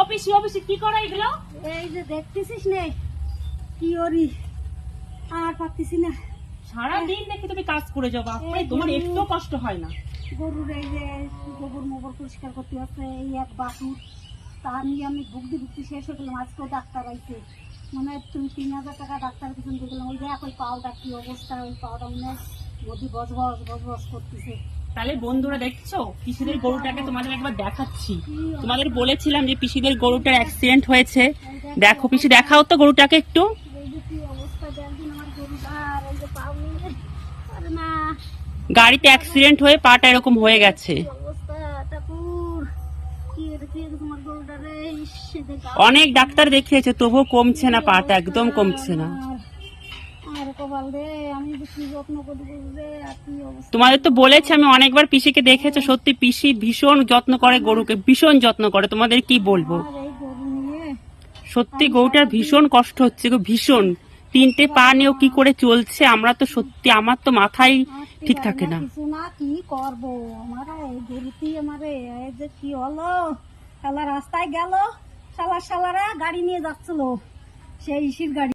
অফিসে অফিসে কি করা এগুলো? এই যে দেখতেছিস নে কি ওরি আর পারতেছি না। সারাদিন দেখি তুমি কাজ করে যাও, বাপরে তোমার একটু কষ্ট হয় না? গরুর এই যে গোবর মোবর পরিষ্কার করতে হচ্ছে, এই এক বাছুর তা নিয়ে আমি ভুগতে ভুগতে শেষ হয়ে গেলাম। আজকেও ডাক্তার আইছে, মনে হয় 3,000 টাকা ডাক্তার পিছন দিয়ে গেলাম। ওই দেখ ওই পাওটা কি অবস্থা, ওই পাওটা মনে হয় নদী বজবজ বজবজ করতেছে। তাহলে বন্ধুরা দেখছো, পিসিদের গরুটাকে তোমাদের একবার দেখাচ্ছি। তোমাদের বলেছিলাম যে পিসিদের গরুটার অ্যাক্সিডেন্ট হয়েছে। দেখো পিসি, দেখাও তো গরুটাকে একটু। এই যে কি অবস্থা দেখদিন আমার গরুটার, এই যে পাও নিয়ে আরে না গাড়িতে অ্যাক্সিডেন্ট হয়ে পাটা এরকম হয়ে গেছে। কি অবস্থা ঠাকুর, কি দেখি তোমার গরুটারে। ইস, অনেক ডাক্তার দেখিয়েছে, তবুও কমছে না, পাটা একদম কমছে না। আর কপাল রে, আমি যে কি যত্ন করি গরু রে, আর কি অবস্থা। তোমাদের তো বলেছি আমি অনেকবার, পিসিকে দেখেছো, সত্যি পিসি ভীষণ যত্ন করে গরুকে, ভীষণ যত্ন করে। তোমাদের কি বলবো, আর এই গরু নিয়ে সত্যি গরুটার ভীষণ কষ্ট হচ্ছে গো, ভীষণ। 3টে পা নিয়েও কি করে চলছে, আমরা তো সত্যি, আমার তো মাথায় ঠিক থাকে না। কিছু না কি করবো, আমার এই গরুটি আমার এই যে কি হলো, শালা রাস্তায় গেল, শালারা গাড়ি নিয়ে যাচ্ছিল, সেই ইসির গাড়ি।